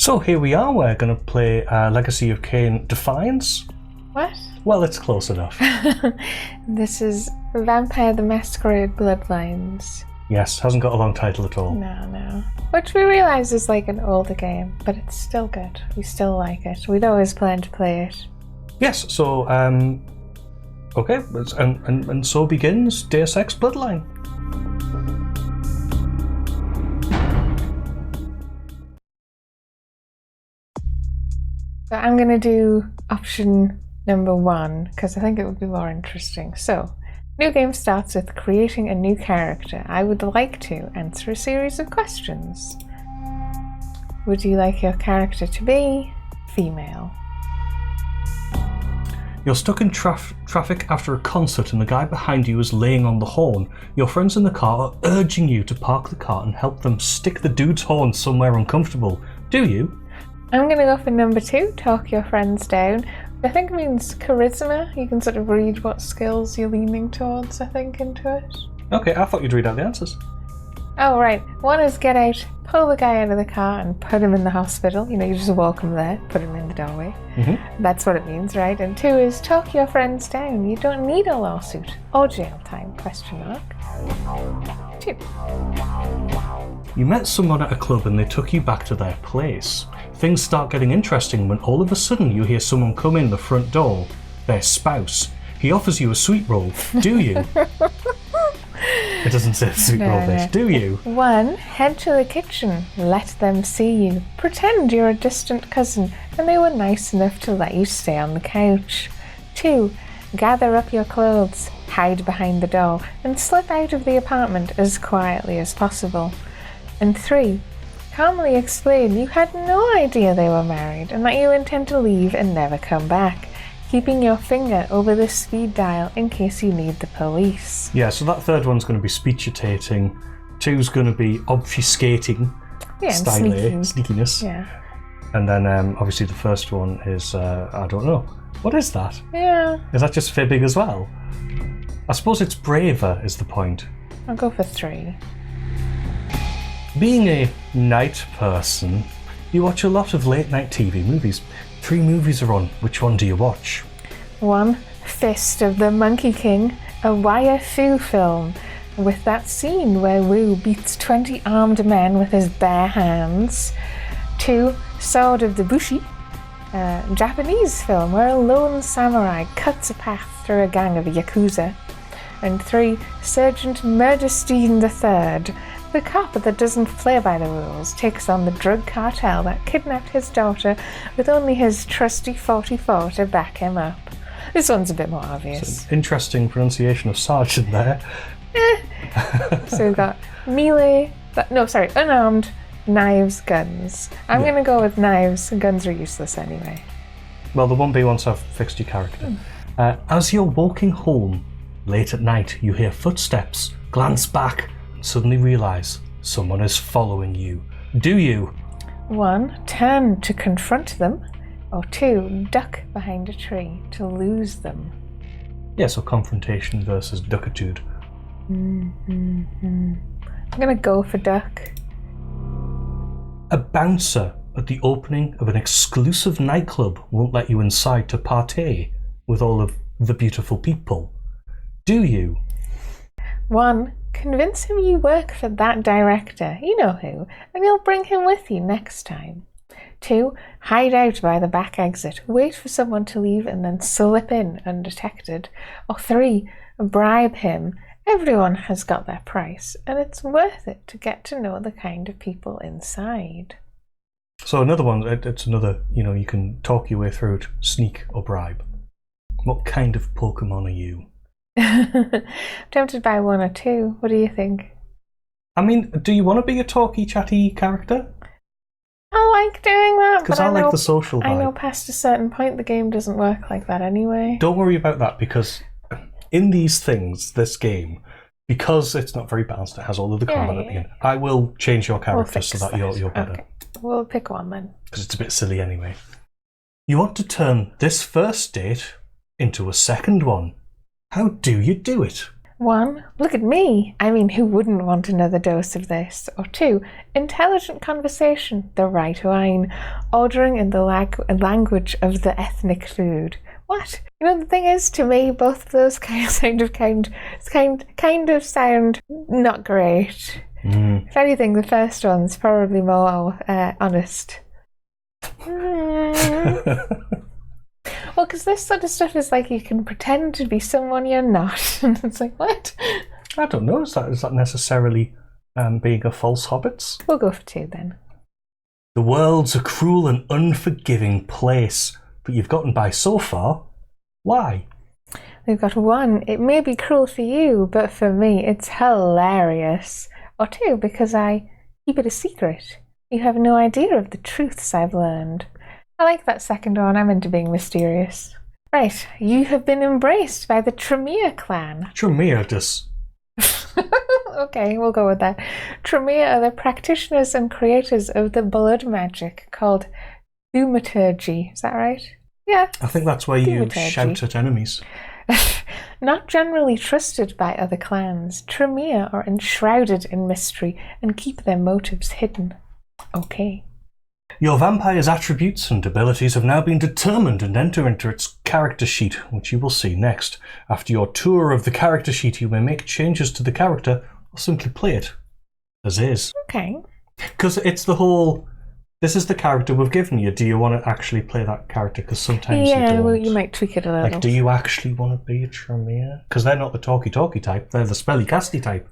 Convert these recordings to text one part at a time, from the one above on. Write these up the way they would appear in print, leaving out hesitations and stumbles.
So here we are, we're going to play Legacy of Kain Defiance. What? Well, it's close enough. This is Vampire the Masquerade Bloodlines. Yes, hasn't got a long title at all. No. Which we realise is like an older game, but it's still good. We still like it. We'd always plan to play it. Yes, so, okay, and so begins Deus Ex Bloodline. So I'm going to do option number 1, because I think it would be more interesting. So, new game starts with creating a new character. I would like to answer a series of questions. Would you like your character to be female? You're stuck in traffic after a concert and the guy behind you is laying on the horn. Your friends in the car are urging you to park the car and help them stick the dude's horn somewhere uncomfortable. Do you? I'm going to go for number 2, talk your friends down. I think it means charisma. You can sort of read what skills you're leaning towards, I think, into it. Okay, I thought you'd read out the answers. Oh, right. 1 is get out, pull the guy out of the car and put him in the hospital. You know, you just walk him there, put him in the doorway. Mm-hmm. That's what it means, right? And 2 is talk your friends down. You don't need a lawsuit or jail time, question mark. 2. You met someone at a club and they took you back to their place. Things start getting interesting when all of a sudden you hear someone come in the front door, their spouse. He offers you a sweet roll. Do you? It doesn't say sweet roll, bitch. Do you? 1, head to the kitchen. Let them see you. Pretend you're a distant cousin and they were nice enough to let you stay on the couch. 2, gather up your clothes, hide behind the door and slip out of the apartment as quietly as possible. And 3, calmly explain you had no idea they were married and that you intend to leave and never come back, keeping your finger over the speed dial in case you need the police. Yeah, so that third one's going to be speechitating, 2's going to be obfuscating, style, sneakiness. Yeah. And then obviously the first one is, I don't know. What is that? Yeah. Is that just fibbing as well? I suppose it's braver is the point. I'll go for 3. Being a night person, you watch a lot of late night TV movies. 3 movies are on. Which one do you watch? 1, Fist of the Monkey King, a wire fu film, with that scene where Wu beats 20 armed men with his bare hands. 2, Sword of the Bushi, a Japanese film where a lone samurai cuts a path through a gang of yakuza. And 3, Sergeant Murderstein III, the cop that doesn't play by the rules, takes on the drug cartel that kidnapped his daughter with only his trusty 44 to back him up. This one's a bit more obvious. So interesting pronunciation of sergeant there. So we've got melee, unarmed, knives, guns. I'm going to go with knives. Guns are useless anyway. Well, the 1B once I've fixed your character. As you're walking home, late at night, you hear footsteps, glance back, and suddenly realise someone is following you. Do you? 1, turn to confront them, or 2, duck behind a tree to lose them. Yeah, so confrontation versus duckitude. I'm going to go for duck. A bouncer at the opening of an exclusive nightclub won't let you inside to partay with all of the beautiful people. Do you? 1, convince him you work for that director, you know who, and you'll bring him with you next time. 2, hide out by the back exit, wait for someone to leave and then slip in undetected. Or 3, bribe him. Everyone has got their price, and it's worth it to get to know the kind of people inside. So another one, it's another, you can talk your way through it, sneak or bribe. What kind of Pokemon are you? Tempted by 1 or 2. What do you think? I mean, do you want to be a talky, chatty character? I like doing that, because I like the social vibe. I know past a certain point the game doesn't work like that anyway. Don't worry about that, because in these things, this game, because it's not very balanced, it has all of the combat at the end. I will change your character so that you're better. Okay. We'll pick 1 then. Because it's a bit silly anyway. You want to turn this first date into a second one. How do you do it? 1. Look at me. I mean, who wouldn't want another dose of this? Or 2. Intelligent conversation, the right wine, ordering in the language of the ethnic food. What? You know, the thing is, to me, both of those kind of sound not great. If anything, the first one's probably more honest. Well, because this sort of stuff is like you can pretend to be someone you're not. And it's like, what? I don't know. Is that necessarily being a false hobbit? We'll go for 2 then. The world's a cruel and unforgiving place, but you've gotten by so far. Why? We've got 1. It may be cruel for you, but for me, it's hilarious. Or 2, because I keep it a secret. You have no idea of the truths I've learned. I like that second one. I'm into being mysterious. Right, you have been embraced by the Tremere clan. Tremere does. Okay, we'll go with that. Tremere are the practitioners and creators of the blood magic called thaumaturgy. Is that right? Yeah. I think that's where you shout at enemies. Not generally trusted by other clans, Tremere are enshrouded in mystery and keep their motives hidden. Okay. Your vampire's attributes and abilities have now been determined and enter into its character sheet, which you will see next. After your tour of the character sheet, you may make changes to the character or simply play it as is. Okay. Because it's the whole, this is the character we've given you. Do you want to actually play that character? Because sometimes you don't. Well, you might tweak it a little. Like, do you actually want to be a Tremere? Because they're not the talky-talky type, they're the spelly-casty type.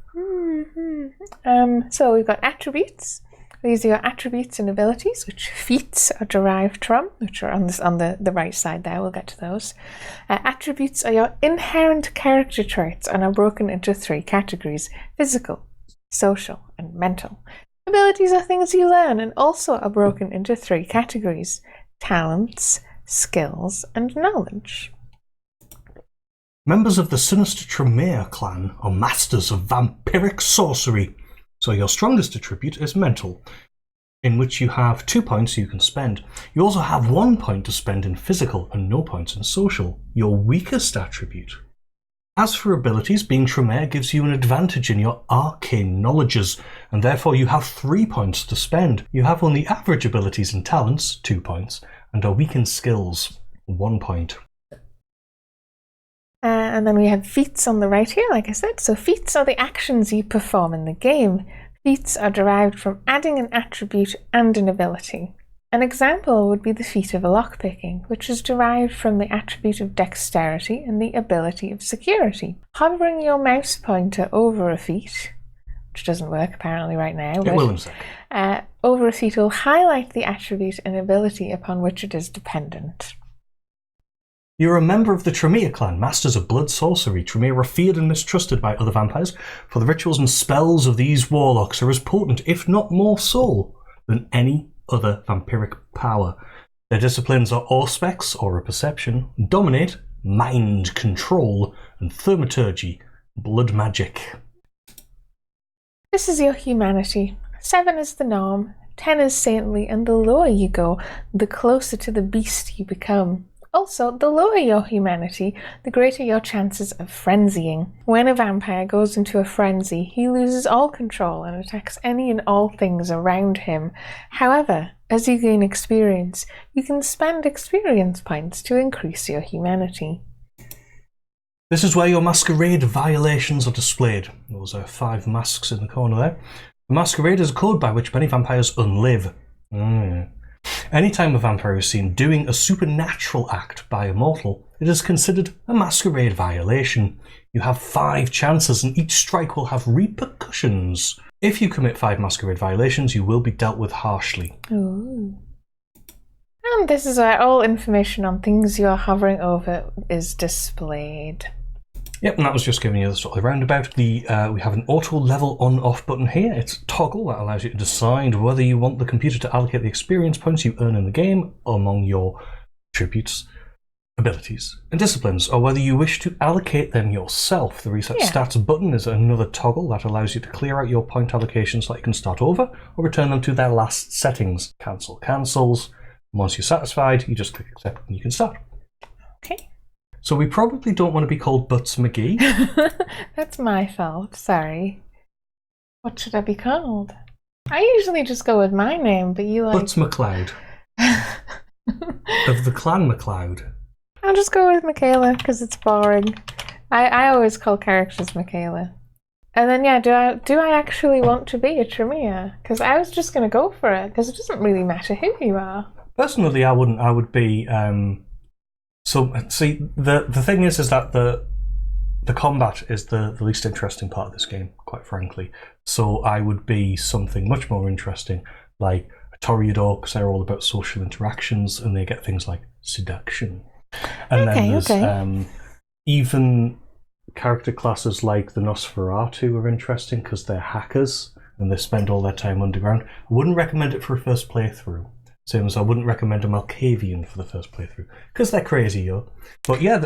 So we've got attributes. These are your attributes and abilities, which feats are derived from, which are on the right side there. We'll get to those. Attributes are your inherent character traits and are broken into 3 categories: physical, social, and mental. Abilities are things you learn and also are broken into 3 categories: talents, skills, and knowledge. Members of the sinister Tremere clan are masters of vampiric sorcery. So your strongest attribute is mental, in which you have 2 points you can spend. You also have 1 point to spend in physical and no points in social, your weakest attribute. As for abilities, being Tremere gives you an advantage in your arcane knowledges, and therefore you have 3 points to spend. You have only average abilities and talents, 2 points, and are weak in skills, 1 point. And then we have feats on the right here, like I said. So feats are the actions you perform in the game. Feats are derived from adding an attribute and an ability. An example would be the feat of lockpicking, which is derived from the attribute of dexterity and the ability of security. Hovering your mouse pointer over a feat, which doesn't work apparently right now, but it will in a sec. Over a feat will highlight the attribute and ability upon which it is dependent. You're a member of the Tremere clan, masters of blood sorcery. Tremere are feared and mistrusted by other vampires, for the rituals and spells of these warlocks are as potent, if not more so, than any other vampiric power. Their disciplines are auspex, or a perception, dominate, mind control, and thaumaturgy, blood magic. This is your humanity. 7 is the norm, 10 is saintly, and the lower you go, the closer to the beast you become. Also, the lower your humanity, the greater your chances of frenzying. When a vampire goes into a frenzy, he loses all control and attacks any and all things around him. However, as you gain experience, you can spend experience points to increase your humanity. This is where your masquerade violations are displayed. Those are 5 masks in the corner there. The masquerade is a code by which many vampires unlive. Anytime a vampire is seen doing a supernatural act by a mortal, it is considered a masquerade violation. You have 5 chances and each strike will have repercussions. If you commit 5 masquerade violations, you will be dealt with harshly. Ooh. And this is where all information on things you are hovering over is displayed. Yep, and that was just giving you the sort of roundabout. We have an auto level on-off button here. It's a toggle that allows you to decide whether you want the computer to allocate the experience points you earn in the game among your attributes, abilities, and disciplines, or whether you wish to allocate them yourself. The reset stats button is another toggle that allows you to clear out your point allocations so that you can start over, or return them to their last settings. Cancels. Once you're satisfied, you just click accept and you can start. Okay. So we probably don't want to be called Butts McGee. That's my fault, sorry. What should I be called? I usually just go with my name, but you like... Butts McLeod. Of the Clan McLeod. I'll just go with Michaela, because it's boring. I always call characters Michaela. And then, yeah, do I actually want to be a Tremere? Because I was just going to go for it, because it doesn't really matter who you are. Personally, I wouldn't. I would be... So, see, the thing is that the combat is the least interesting part of this game, quite frankly. So I would be something much more interesting, like a Toreador, because they're all about social interactions, and they get things like seduction. And then there's even character classes like the Nosferatu are interesting, because they're hackers, and they spend all their time underground. I wouldn't recommend it for a first playthrough. Same as I wouldn't recommend a Malkavian for the first playthrough, because they're crazy, yo. But yeah,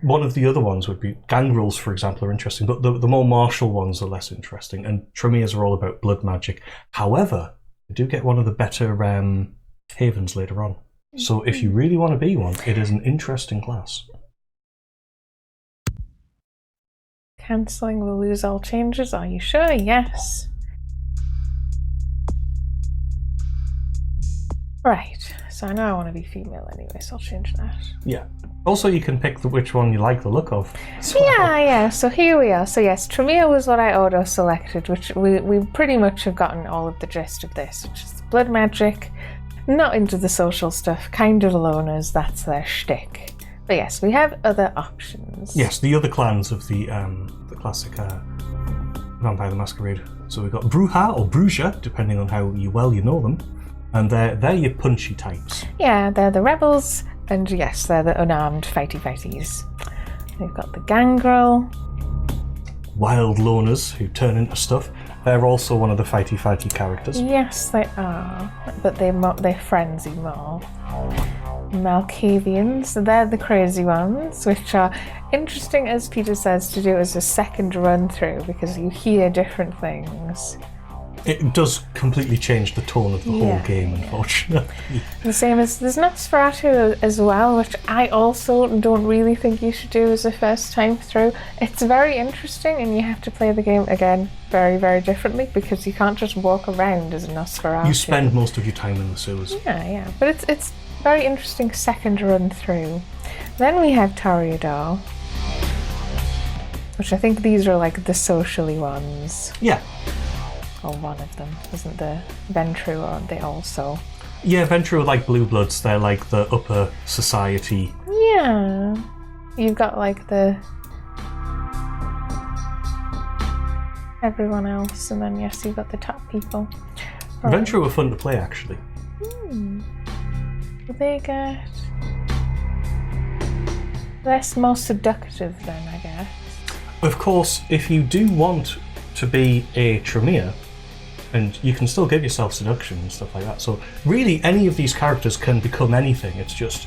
one of the other ones would be gangrels, for example, are interesting, but the more martial ones are less interesting, and Tremeres are all about blood magic. However, you do get one of the better havens later on. So if you really want to be one, it is an interesting class. Cancelling will lose all changes, are you sure? Yes. Right, so I know I want to be female anyway, so I'll change that. Yeah. Also, you can pick which one you like the look of. Well. Yeah, so here we are. So yes, Tremere was what I auto-selected, which we pretty much have gotten all of the gist of this, which is blood magic, not into the social stuff, kind of loners, that's their shtick. But yes, we have other options. Yes, the other clans of the classic Vampire the Masquerade. So we've got Bruja or Bruja, depending on how well you know them. And they're your punchy types. Yeah, they're the rebels, and yes, they're the unarmed fighties. They've got the gangrel. Wild loners who turn into stuff. They're also one of the fighty characters. Yes, they are, but they frenzy more. Malkavians, they're the crazy ones, which are interesting, as Peter says, to do as a second run through, because you hear different things. It does completely change the tone of the whole game, unfortunately. The same as there's Nosferatu as well, which I also don't really think you should do as a first time through. It's very interesting, and you have to play the game again very, very differently, because you can't just walk around as a Nosferatu. You spend most of your time in the sewers. Yeah, but it's very interesting second run through. Then we have Toreador, which I think these are like the socially ones. Yeah. Or one of them. Isn't the Ventru, aren't they also? Yeah, Ventru are like blue bloods. They're like the upper society. Yeah. You've got like the... everyone else, and then yes, you've got the top people. Ventru are fun to play, actually. Do they get... less more seductive then, I guess? Of course, if you do want to be a Tremere, and you can still give yourself seduction and stuff like that. So really, any of these characters can become anything. It's just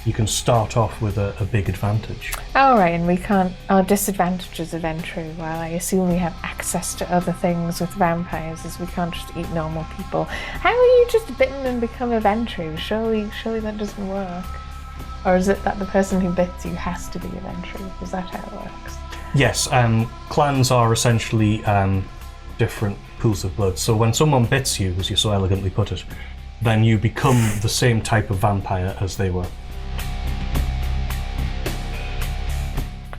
you can start off with a big advantage. Oh, right, and we can't... our disadvantages of Ventru, while I assume we have access to other things with vampires, is we can't just eat normal people. How are you just bitten and become a Ventru? Surely that doesn't work. Or is it that the person who bits you has to be a Ventru? Is that how it works? Yes, clans are essentially different pools of blood. So when someone bits you, as you so elegantly put it, then you become the same type of vampire as they were.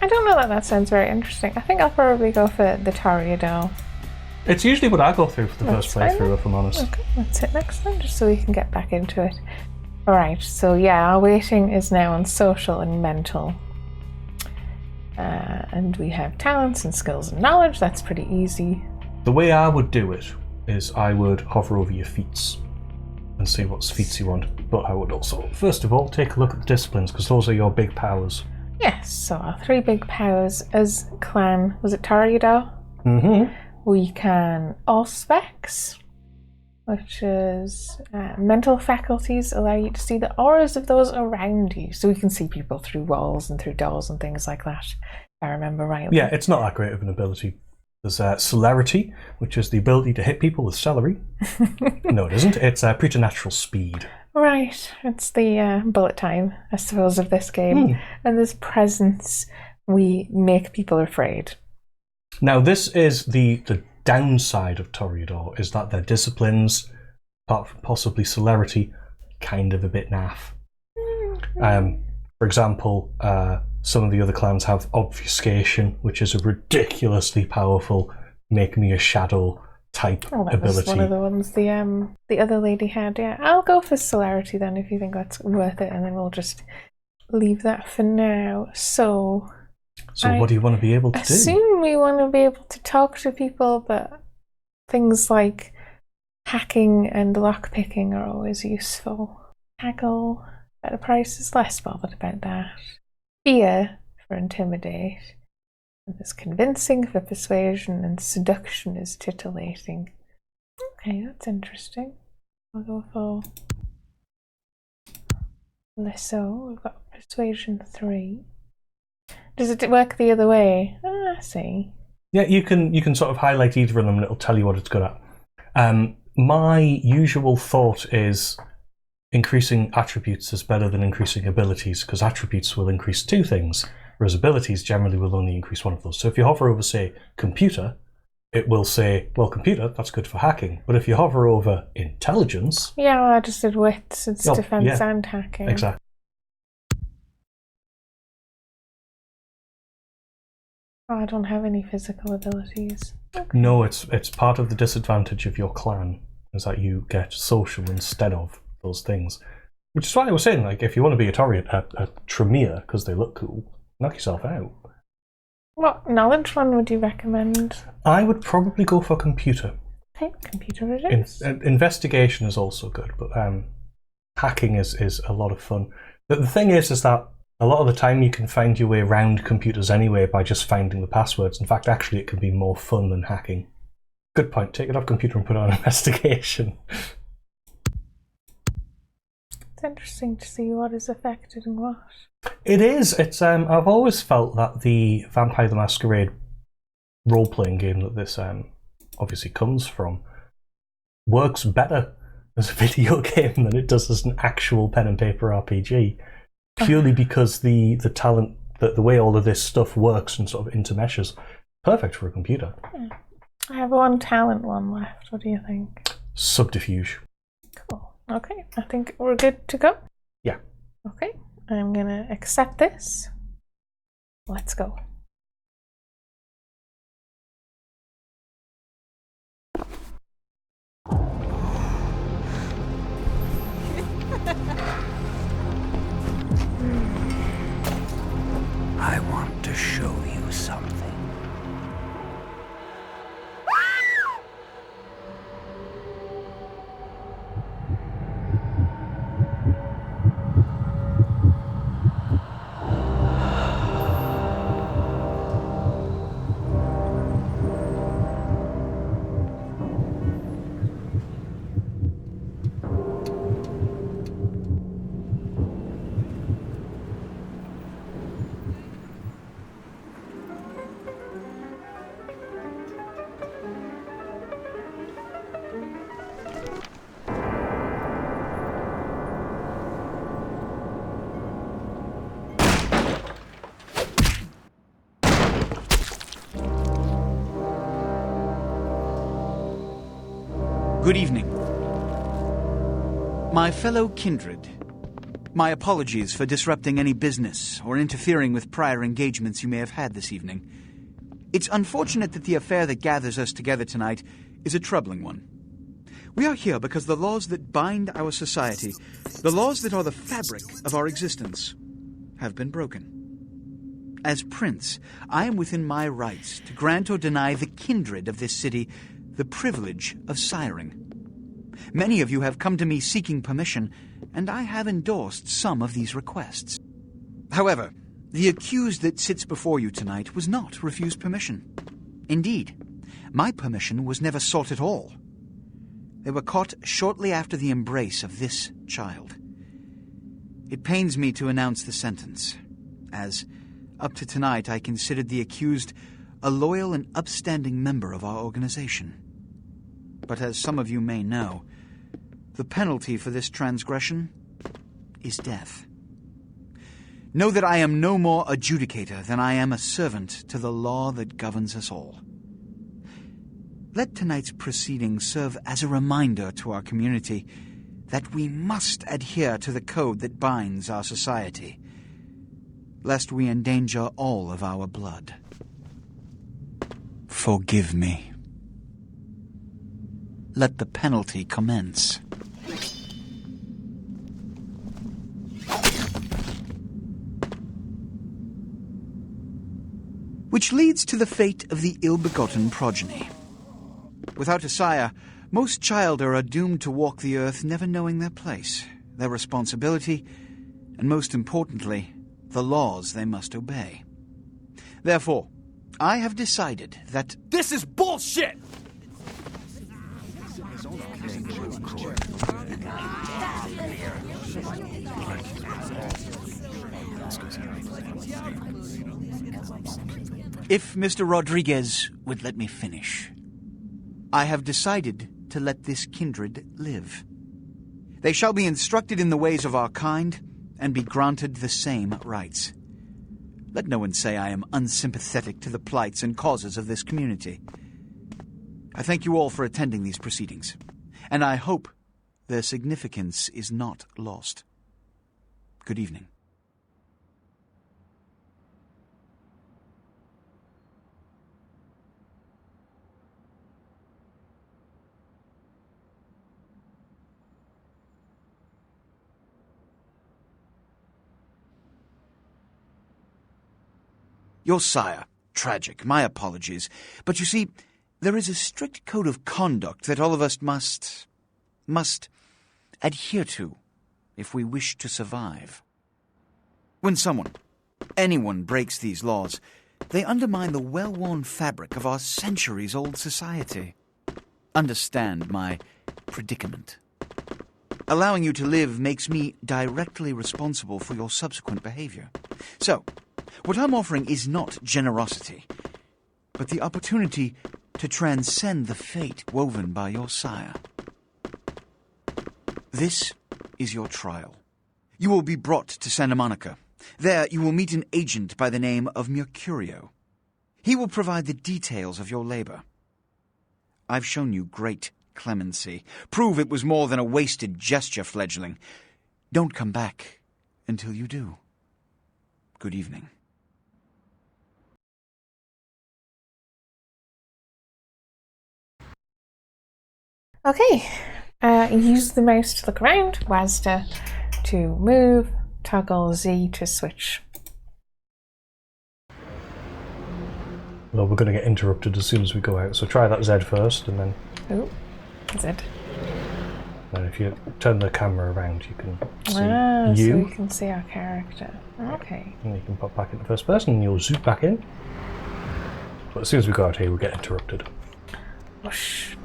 I don't know that sounds very interesting. I think I'll probably go for the Toreador. It's usually what I go through for the first playthrough, if I'm honest. Okay, let's hit next then, just so we can get back into it. Alright, so yeah, our weighting is now on social and mental. And we have talents and skills and knowledge. That's pretty easy. The way I would do it is I would hover over your feats and see what feats you want. But I would also, first of all, take a look at the disciplines, because those are your big powers. Yes, so our three big powers as clan, was it Toreador? Mm-hmm. We can Auspex, which is mental faculties allow you to see the auras of those around you. So we can see people through walls and through doors and things like that, if I remember rightly. Yeah, it's not that great of an ability. There's celerity, which is the ability to hit people with celery. No, it isn't. It's preternatural speed. Right, it's the bullet time, I suppose, of this game. And this presence, we make people afraid. Now, this is the downside of Toreador, is that their disciplines, apart from possibly celerity, kind of a bit naff. For example, some of the other clans have obfuscation, which is a ridiculously powerful make me a shadow type ability. Was one of the ones the other lady had. Yeah, I'll go for celerity then if you think that's worth it, and then we'll just leave that for now. So what do you want to be able to do? Assume we want to be able to talk to people, but things like hacking and lockpicking are always useful. Haggle, better prices, less bothered about that. Fear for intimidate. And there's convincing for persuasion, and seduction is titillating. Okay, that's interesting. I'll go for Lisso. We've got persuasion 3. Does it work the other way? I see. Yeah, you can sort of highlight either of them and it'll tell you what it's good at. My usual thought is increasing attributes is better than increasing abilities, because attributes will increase 2 things, whereas abilities generally will only increase 1 of those. So if you hover over, say, computer, it will say, well, computer, that's good for hacking. But if you hover over intelligence... Yeah, well, I just did wits. It's defense and hacking. Exactly. Oh, I don't have any physical abilities. Okay. No, it's part of the disadvantage of your clan, is that you get social instead of those things. Which is why I was saying, like, if you want to be a Tremere, because they look cool, knock yourself out. What knowledge one would you recommend? I would probably go for computer. Okay, computer it is. Investigation is also good, but hacking is a lot of fun. The thing is that a lot of the time you can find your way around computers anyway by just finding the passwords. In fact, actually, it can be more fun than hacking. Good point. Take it off computer and put it on investigation. It's interesting to see what is affected and what. It is. It's. I've always felt that the Vampire the Masquerade role-playing game that this obviously comes from works better as a video game than it does as an actual pen and paper RPG. Purely because the talent, the way all of this stuff works and sort of intermeshes, perfect for a computer. I have 1 talent one left. What do you think? Subterfuge. Cool. Okay, I think we're good to go. Yeah. Okay, I'm gonna accept this. Let's go. I want to show you something. Good evening. My fellow kindred, my apologies for disrupting any business or interfering with prior engagements you may have had this evening. It's unfortunate that the affair that gathers us together tonight is a troubling one. We are here because the laws that bind our society, the laws that are the fabric of our existence, have been broken. As prince, I am within my rights to grant or deny the kindred of this city the privilege of siring. Many of you have come to me seeking permission, and I have endorsed some of these requests. However, the accused that sits before you tonight was not refused permission. Indeed, my permission was never sought at all. They were caught shortly after the embrace of this child. It pains me to announce the sentence, as up to tonight I considered the accused a loyal and upstanding member of our organization. But as some of you may know, The penalty for this transgression is death. Know that I am no more adjudicator than I am a servant to the law that governs us all. Let tonight's proceedings serve as a reminder to our community that we must adhere to the code that binds our society, lest we endanger all of our blood. Forgive me. Let the penalty commence. Which leads to the fate of the ill-begotten progeny. Without a sire, most childer are doomed to walk the earth never knowing their place, their responsibility, and most importantly, the laws they must obey. Therefore, I have decided that... This is bullshit! If Mr. Rodriguez would let me finish, I have decided to let this kindred live. They shall be instructed in the ways of our kind and be granted the same rights. Let no one say I am unsympathetic to the plights and causes of this community. I thank you all for attending these proceedings, and I hope their significance is not lost. Good evening. Your sire, tragic, my apologies. But you see, there is a strict code of conduct that all of us must adhere to if we wish to survive. When anyone breaks these laws, they undermine the well-worn fabric of our centuries-old society. Understand my predicament. Allowing you to live makes me directly responsible for your subsequent behavior. So, what I'm offering is not generosity, but the opportunity to transcend the fate woven by your sire. This is your trial. You will be brought to Santa Monica. There you will meet an agent by the name of Mercurio. He will provide the details of your labor. I've shown you great clemency. Prove it was more than a wasted gesture, fledgling. Don't come back until you do. Good evening. Okay, use the mouse to look around, WASD to move, toggle Z to switch. Well, we're going to get interrupted as soon as we go out, so try that Z first, and then... Oh, Z. And if you turn the camera around, you can see you. So we can see our character. Okay. And you can pop back into first person, and you'll zoom back in. But as soon as we go out here, we'll get interrupted. Whoosh.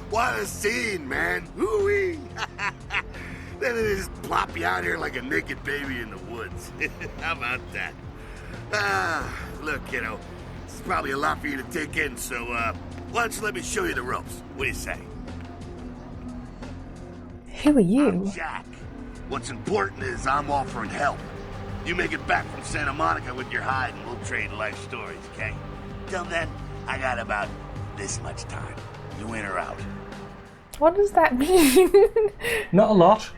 What a scene, man! Hoo-wee! Then they just plop you out here like a naked baby in the woods. How about that? Look, kiddo, this is probably a lot for you to take in, so, why don't you let me show you the ropes? What do you say? Who are you? I'm Jack. What's important is I'm offering help. You make it back from Santa Monica with your hide and we'll trade life stories, okay? Till then, I got about this much time. You in or out? What does that mean? Not a lot.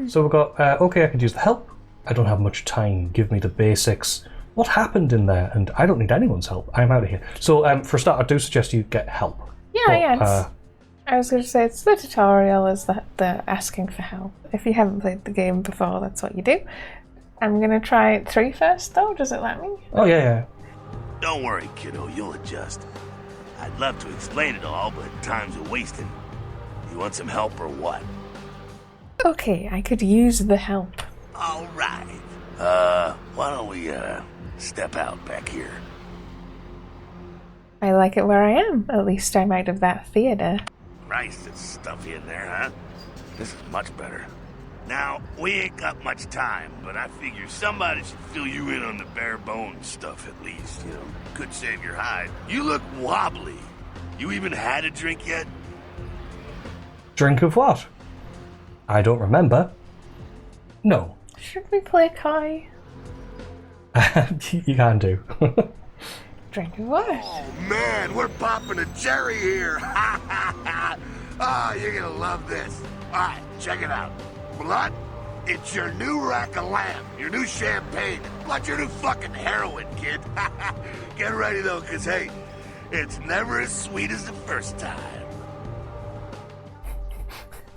So we've got, okay, I could use the help. I don't have much time. Give me the basics. What happened in there? And I don't need anyone's help. I'm out of here. So for a start, I do suggest you get help. Yeah, I was going to say, it's the tutorial is the asking for help. If you haven't played the game before, that's what you do. I'm going to try 3 first, though. Does it let me? Oh, yeah. Don't worry, kiddo. You'll adjust. I'd love to explain it all, but time's a wasting. You want some help or what? Okay, I could use the help. All right. Why don't we, step out back here? I like it where I am. At least I'm out of that theater. Christ, it's stuffy in there, huh? This is much better. Now, we ain't got much time, but I figure somebody should fill you in on the bare bones stuff at least, you know. Could save your hide. You look wobbly. You even had a drink yet? Drink of what? I don't remember. No. Should we play Kai? You can do. Drink of what? Oh man, we're popping a cherry here. You're gonna love this. Alright, check it out. Blood, it's your new rack of lamb, your new champagne, like your new fucking heroin, kid. Get ready though, cause hey, it's never as sweet as the first time.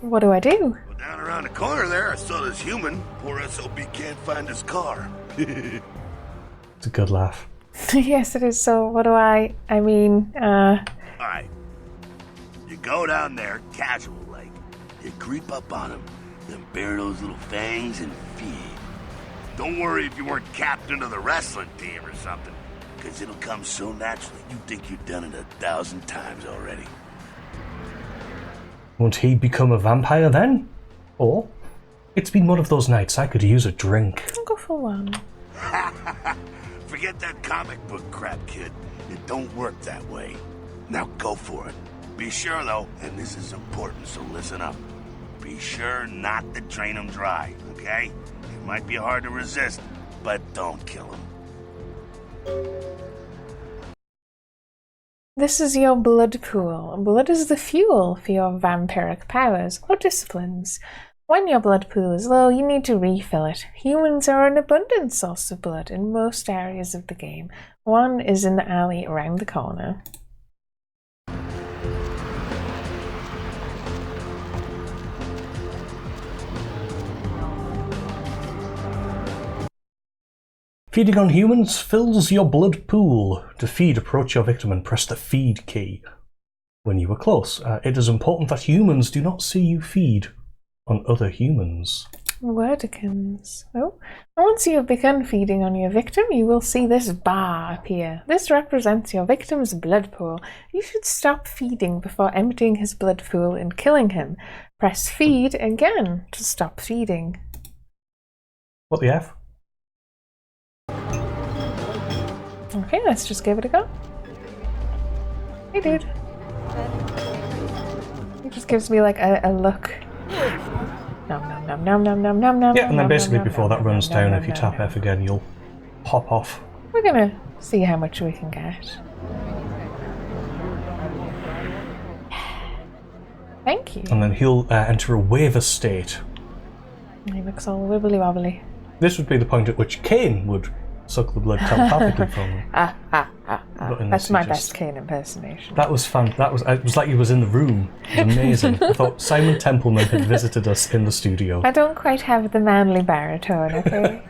What do I do? Well, down around the corner there, I saw this human. Poor SOB can't find his car. It's a good laugh. Yes, it is. So what do I mean, Alright. You go down there, casual like. You creep up on him, then bare those little fangs and feed. Don't worry if you weren't captain of the wrestling team or something, because it'll come so naturally you think you've done it 1,000 times already. Won't he become a vampire then? Or, it's been one of those nights I could use a drink. I'll go for one. Forget that comic book crap, kid. It don't work that way. Now go for it. Be sure, though, and this is important, so listen up. Be sure not to drain him dry, okay? It might be hard to resist, but don't kill him. This is your blood pool. Blood is the fuel for your vampiric powers or disciplines. When your blood pool is low, you need to refill it. Humans are an abundant source of blood in most areas of the game. One is in the alley around the corner. Feeding on humans fills your blood pool. To feed, approach your victim and press the feed key. When you are close, it is important that humans do not see you feed on other humans. Wordicans. Oh, once you have begun feeding on your victim, you will see this bar appear. This represents your victim's blood pool. You should stop feeding before emptying his blood pool and killing him. Press feed again to stop feeding. What the F? Okay, let's just give it a go. Hey, dude. He just gives me like a look. Nom nom nom nom nom nom nom. Yeah, and then basically nom, before nom, that runs nom, down, nom, if you nom, tap nom. F again, you'll pop off. We're gonna see how much we can get. Thank you. And then he'll enter a waiver state. He looks all wibbly wobbly. This would be the point at which Kane would suck the blood telepathically from him. But in That's this, my he just- best Kane impersonation. That was fun. It was like he was in the room. It was amazing. I thought Simon Templeman had visited us in the studio. I don't quite have the manly baritone, okay?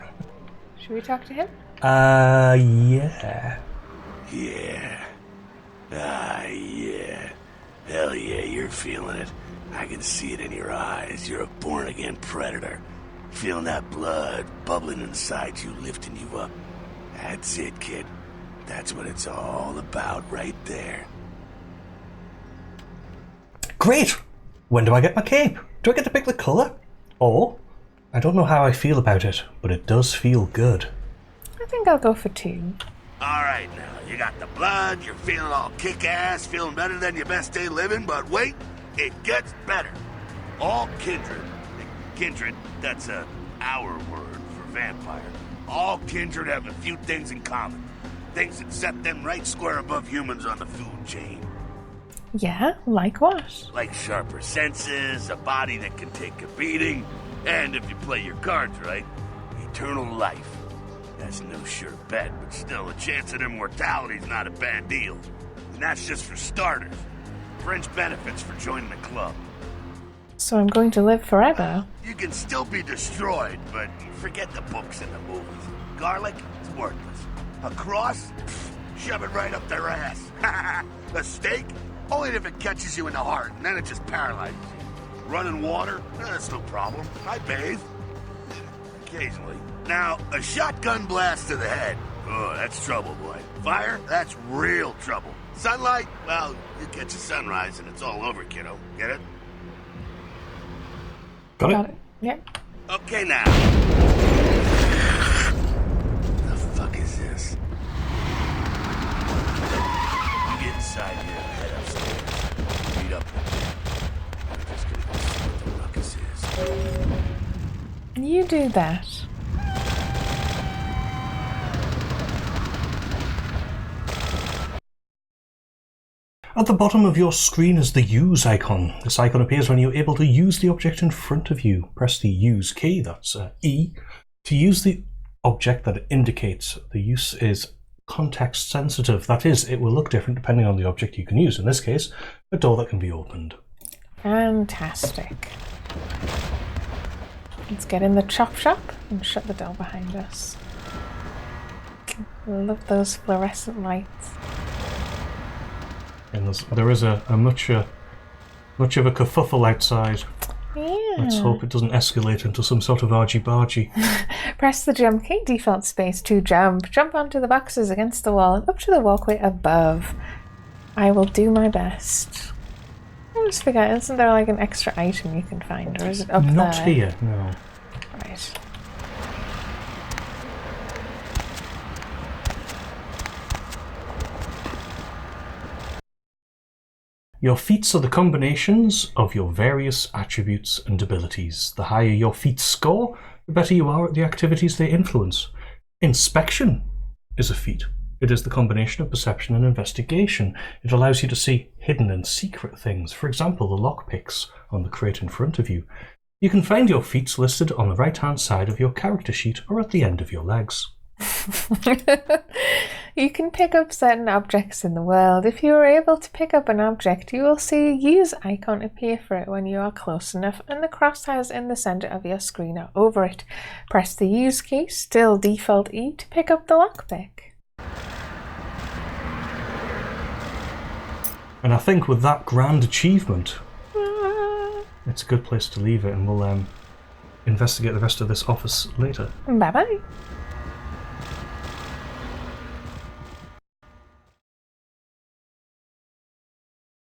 Should we talk to him? Yeah. Yeah. Yeah. Hell yeah, you're feeling it. I can see it in your eyes. You're a born-again predator. Feeling that blood bubbling inside you, lifting you up. That's it, kid. That's what it's all about right there. Great! When do I get my cape? Do I get to pick the colour? Or, I don't know how I feel about it, but it does feel good. I think I'll go for 2. Alright now, you got the blood, you're feeling all kick-ass, feeling better than your best day living, but wait, it gets better. All kindred, that's our word for vampire. All kindred have a few things in common. Things that set them right square above humans on the food chain. Yeah, like what? Like sharper senses, a body that can take a beating, and if you play your cards right, eternal life. That's no sure bet, but still, a chance at immortality's not a bad deal. And that's just for starters. Fringe benefits for joining the club. So I'm going to live forever. You can still be destroyed, but forget the books and the movies. Garlic, it's worthless. A cross? Pfft, shove it right up their ass. A stake? Only if it catches you in the heart, and then it just paralyzes you. Running water? That's no problem. I bathe. Occasionally. Now, a shotgun blast to the head. Oh, that's trouble, boy. Fire? That's real trouble. Sunlight? Well, you catch a sunrise and it's all over, kiddo. Get it? Got it? Yep. Okay, now. The fuck is this? You get inside here and head upstairs. Meet up with me. I'm just gonna You do that. At the bottom of your screen is the Use icon. This icon appears when you're able to use the object in front of you. Press the Use key, that's E, to use the object that it indicates. The use is context sensitive. That is, it will look different depending on the object you can use. In this case, a door that can be opened. Fantastic. Let's get in the chop shop and shut the door behind us. Love those fluorescent lights. And there is a much of a kerfuffle outside. Yeah. Let's hope it doesn't escalate into some sort of argy-bargy. Press the jump key, default space to jump. Jump onto the boxes against the wall and up to the walkway above. I will do my best. I just forget, isn't there like an extra item you can find, or is it up there? Not here, no. Right. Your feats are the combinations of your various attributes and abilities. The higher your feats score, the better you are at the activities they influence. Inspection is a feat. It is the combination of perception and investigation. It allows you to see hidden and secret things, for example the lockpicks on the crate in front of you. You can find your feats listed on the right-hand side of your character sheet or at the end of your legs. You can pick up certain objects in the world. If you are able to pick up an object, you will see a use icon appear for it when you are close enough, and the crosshairs in the center of your screen are over it. Press the use key, still default E, to pick up the lockpick. And I think with that grand achievement, it's a good place to leave it, and we'll investigate the rest of this office later. Bye bye.